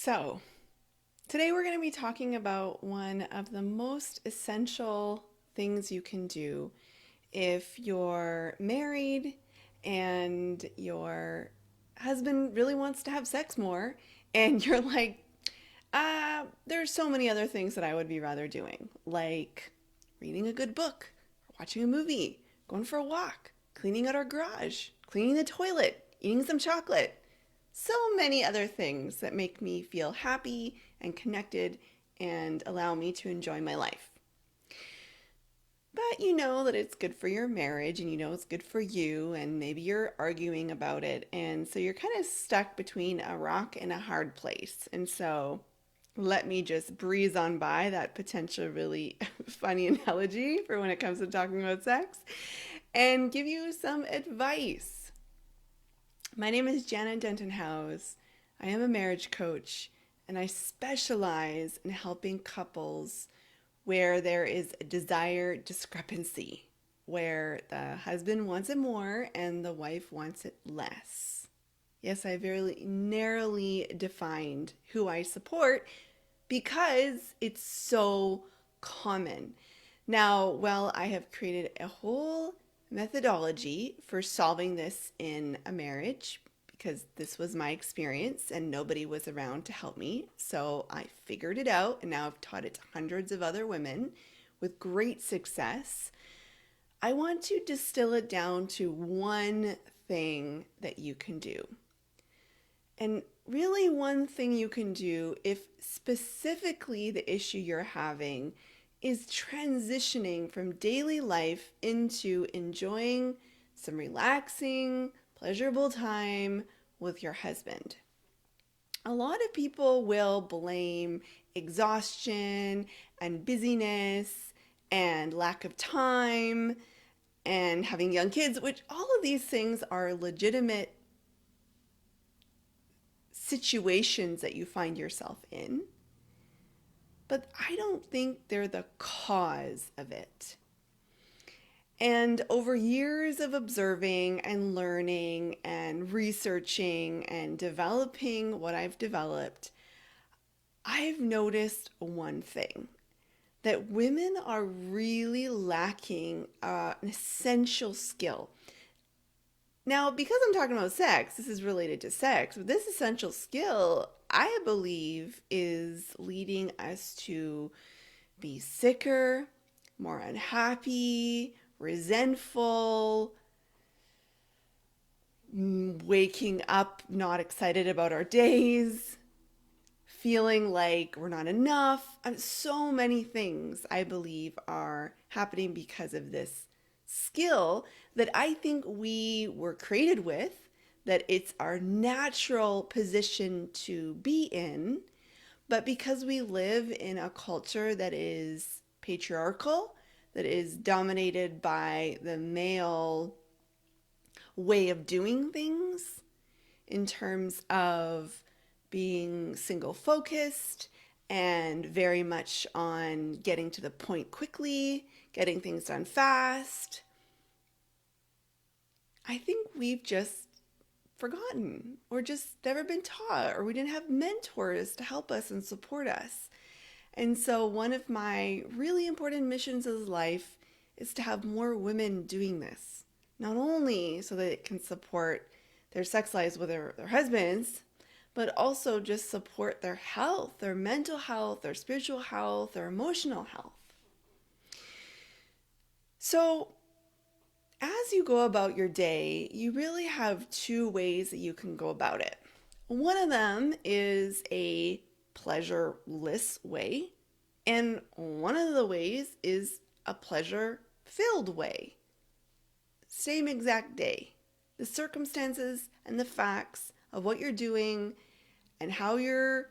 So, today we're going to be talking about one of the most essential things you can do if you're married and your husband really wants to have sex more, and you're like, there's so many other things that I would be rather doing, like reading a good book, watching a movie, going for a walk, cleaning out our garage, cleaning the toilet, eating some chocolate. So many other things that make me feel happy and connected and allow me to enjoy my life. But you know that it's good for your marriage and you know it's good for you, and maybe you're arguing about it. And so you're kind of stuck between a rock and a hard place. And so let me just breeze on by that potential really funny analogy for when it comes to talking about sex and give you some advice. My name is Janna Denton-Howes. I am a marriage coach and I specialize in helping couples where there is a desire discrepancy, where the husband wants it more and the wife wants it less. Yes, I very narrowly defined who I support because it's so common. Now, while I have created a whole methodology for solving this in a marriage, because this was my experience and nobody was around to help me, so I figured it out and now I've taught it to hundreds of other women with great success. I want to distill it down to one thing that you can do. And really, one thing you can do if specifically the issue you're having is transitioning from daily life into enjoying some relaxing, pleasurable time with your husband. A lot of people will blame exhaustion and busyness and lack of time and having young kids, which all of these things are legitimate situations that you find yourself in, but I don't think they're the cause of it. And over years of observing and learning and researching and developing what I've developed, I've noticed one thing, that women are really lacking an essential skill. Now, because I'm talking about sex, this is related to sex, but this essential skill, I believe, is leading us to be sicker, more unhappy, resentful, waking up not excited about our days, feeling like we're not enough. And so many things I believe are happening because of this skill that I think we were created with, that it's our natural position to be in. But because we live in a culture that is patriarchal, that is dominated by the male way of doing things in terms of being single focused and very much on getting to the point quickly, getting things done fast, I think we've just forgotten or just never been taught, or we didn't have mentors to help us and support us. And so one of my really important missions of life is to have more women doing this, not only so that it can support their sex lives with their husbands, but also just support their health, their mental health, their spiritual health, their emotional health. So as you go about your day, you really have two ways that you can go about it. One of them is a pleasureless way, and one of the ways is a pleasure-filled way. Same exact day. The circumstances and the facts of what you're doing and how you're,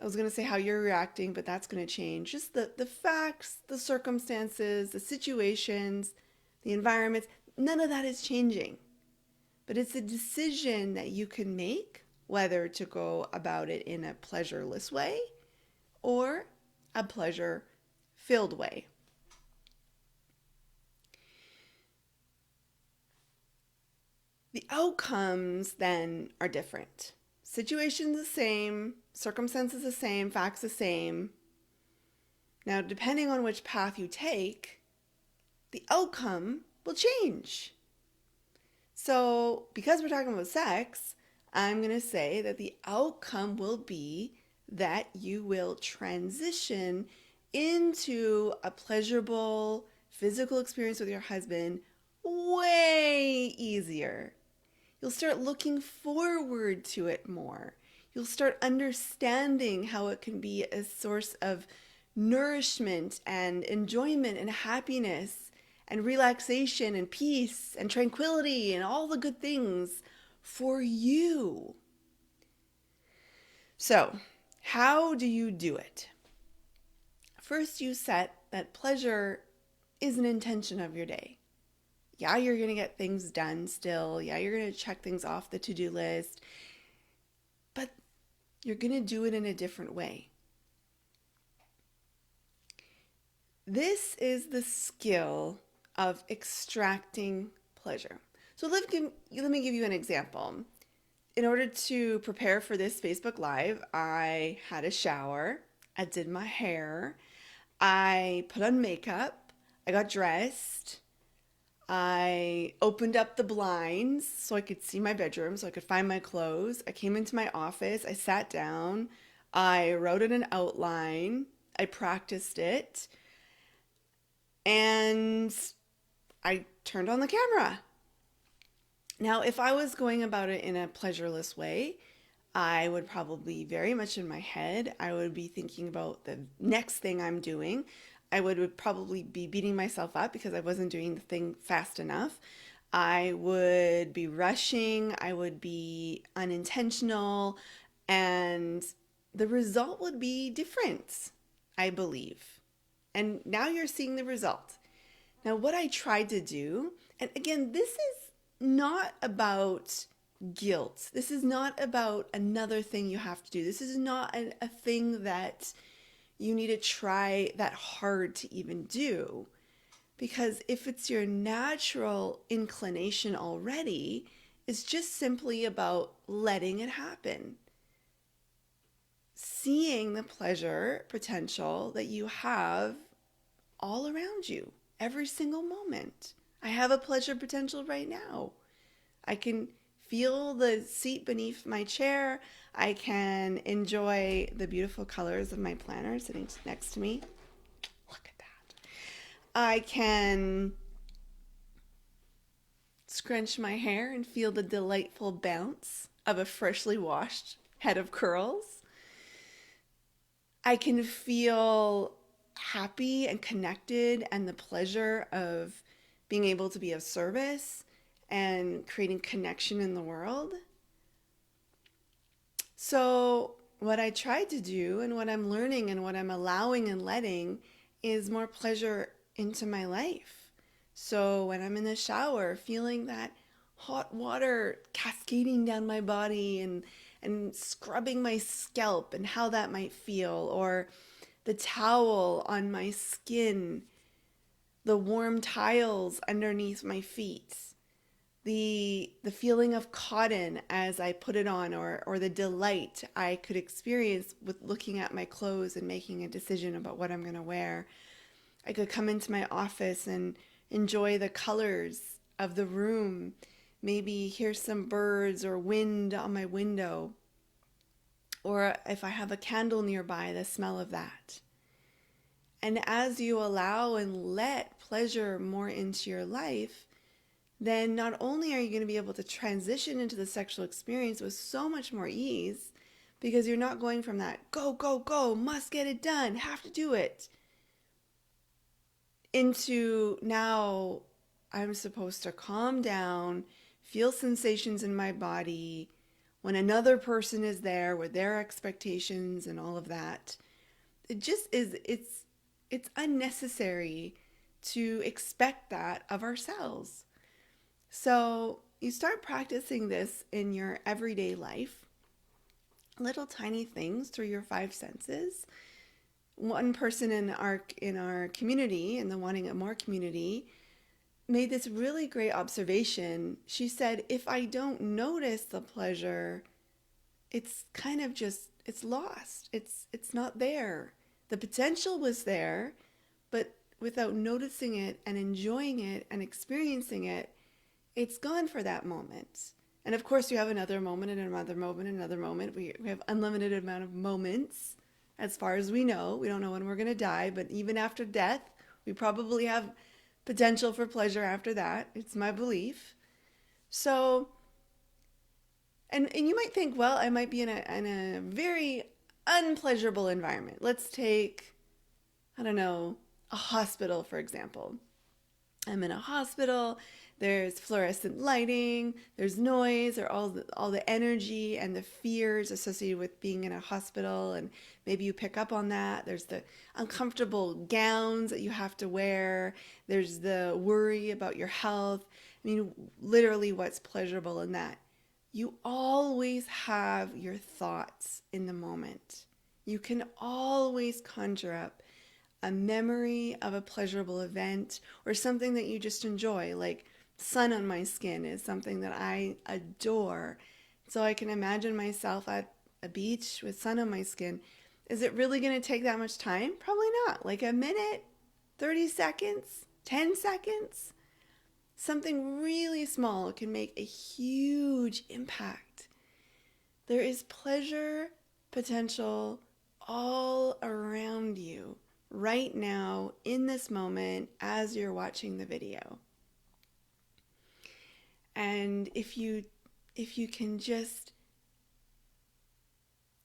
I was going to say how you're reacting, but that's going to change. Just the facts, the circumstances, the situations, the environments, none of that is changing. But it's a decision that you can make whether to go about it in a pleasureless way or a pleasure-filled way. The outcomes then are different. Situation's the same, circumstances the same, facts the same. Now, depending on which path you take, the outcome will change. So, because we're talking about sex, I'm going to say that the outcome will be that you will transition into a pleasurable physical experience with your husband way easier. You'll start looking forward to it more. You'll start understanding how it can be a source of nourishment and enjoyment and happiness and relaxation and peace and tranquility and all the good things for you. So, how do you do it? First, you set that pleasure is an intention of your day. Yeah, you're going to get things done still. Yeah, you're going to check things off the to-do list. But you're going to do it in a different way. This is the skill of extracting pleasure. So let me give you an example. In order to prepare for this Facebook Live, I had a shower, I did my hair, I put on makeup, I got dressed, I opened up the blinds so I could see my bedroom, so I could find my clothes. I came into my office, I sat down, I wrote in an outline, I practiced it, and I turned on the camera. Now, if I was going about it in a pleasureless way, I would probably very much in my head, I would be thinking about the next thing I'm doing. I would probably be beating myself up because I wasn't doing the thing fast enough. I would be rushing, I would be unintentional, and the result would be different, I believe. And now you're seeing the result. Now, what I tried to do, and again, this is not about guilt. This is not about another thing you have to do. This is not a thing that you need to try that hard to even do. Because if it's your natural inclination already, it's just simply about letting it happen. Seeing the pleasure potential that you have all around you, every single moment. I have a pleasure potential right now. I can feel the seat beneath my chair. I can enjoy the beautiful colors of my planner sitting next to me. Look at that. I can scrunch my hair and feel the delightful bounce of a freshly washed head of curls. I can feel happy and connected and the pleasure of being able to be of service and creating connection in the world. So what I tried to do and what I'm learning and what I'm allowing and letting is more pleasure into my life. So when I'm in the shower, feeling that hot water cascading down my body and scrubbing my scalp and how that might feel, or the towel on my skin, the warm tiles underneath my feet, the feeling of cotton as I put it on, or the delight I could experience with looking at my clothes and making a decision about what I'm going to wear. I could come into my office and enjoy the colors of the room, maybe hear some birds or wind on my window, or if I have a candle nearby, the smell of that. And as you allow and let pleasure more into your life, then not only are you going to be able to transition into the sexual experience with so much more ease, because you're not going from that go, go, go, must get it done, have to do it, into now I'm supposed to calm down, feel sensations in my body when another person is there with their expectations and all of that. It just is, it's unnecessary to expect that of ourselves. So you start practicing this in your everyday life, little tiny things through your five senses. One person in our community, in the Wanting It More community, made this really great observation. She said, if I don't notice the pleasure, it's kind of just, it's lost. It's not there. The potential was there, but without noticing it and enjoying it and experiencing it, it's gone for that moment. And of course, you have another moment and another moment and another moment. We have unlimited amount of moments as far as we know. We don't know when we're going to die, but even after death, we probably have potential for pleasure after that. It's my belief. So, and you might think, well, I might be in a very unpleasurable environment. Let's take, I don't know, a hospital, for example. I'm in a hospital, there's fluorescent lighting, there's noise, or all the energy and the fears associated with being in a hospital, and maybe you pick up on that. There's the uncomfortable gowns that you have to wear, there's the worry about your health. I mean, literally, what's pleasurable in that? You always have your thoughts in the moment. You can always conjure up a memory of a pleasurable event or something that you just enjoy, like sun on my skin is something that I adore. So I can imagine myself at a beach with sun on my skin. Is it really going to take that much time? Probably not. Like a minute, 30 seconds, 10 seconds. Something really small can make a huge impact. There is pleasure potential all around you right now in this moment as you're watching the video. And if you can just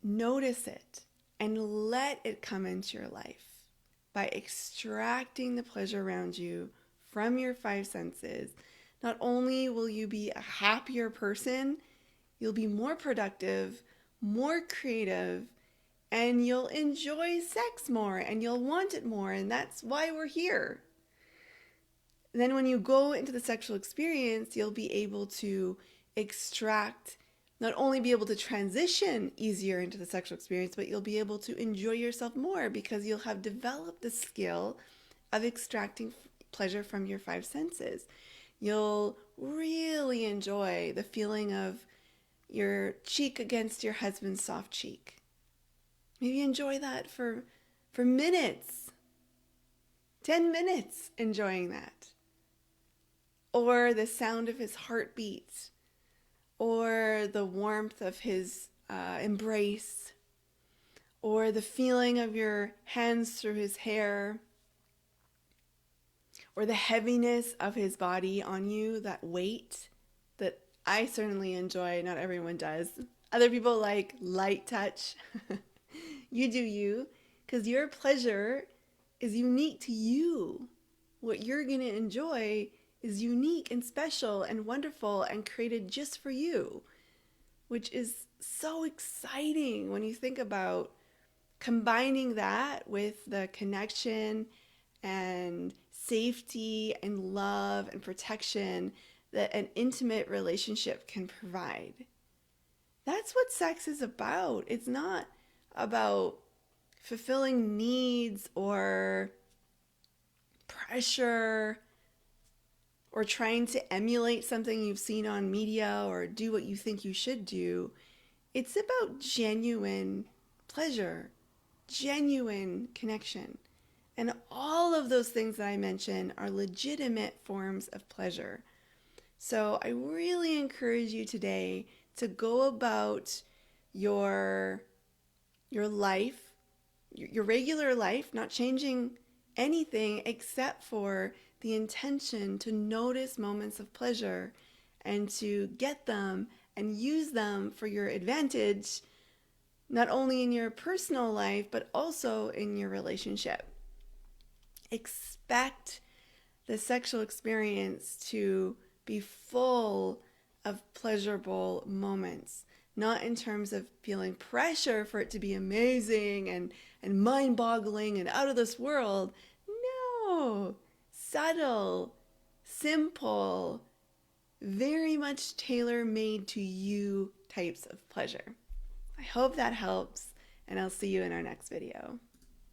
notice it and let it come into your life by extracting the pleasure around you from your five senses, not only will you be a happier person, you'll be more productive, more creative, and you'll enjoy sex more and you'll want it more. And that's why we're here. Then when you go into the sexual experience, you'll be able to extract, not only be able to transition easier into the sexual experience, but you'll be able to enjoy yourself more because you'll have developed the skill of extracting pleasure from your five senses. You'll really enjoy the feeling of your cheek against your husband's soft cheek. Maybe enjoy that for minutes, 10 minutes enjoying that. Or the sound of his heartbeat, or the warmth of his embrace, or the feeling of your hands through his hair, or the heaviness of his body on you, that weight that I certainly enjoy. Not everyone does. Other people like light touch. You do you, because your pleasure is unique to you. What you're going to enjoy is unique and special and wonderful and created just for you, which is so exciting when you think about combining that with the connection and safety and love and protection that an intimate relationship can provide. That's what sex is about. It's not about fulfilling needs or pressure or trying to emulate something you've seen on media or do what you think you should do. It's about genuine pleasure, genuine connection. And all of those things that I mentioned are legitimate forms of pleasure. So I really encourage you today to go about your life, your regular life, not changing anything except for the intention to notice moments of pleasure and to get them and use them for your advantage, not only in your personal life, but also in your relationship. Expect the sexual experience to be full of pleasurable moments, not in terms of feeling pressure for it to be amazing and mind-boggling and out of this world. No, subtle, simple, very much tailor-made to you types of pleasure. I hope that helps, and I'll see you in our next video.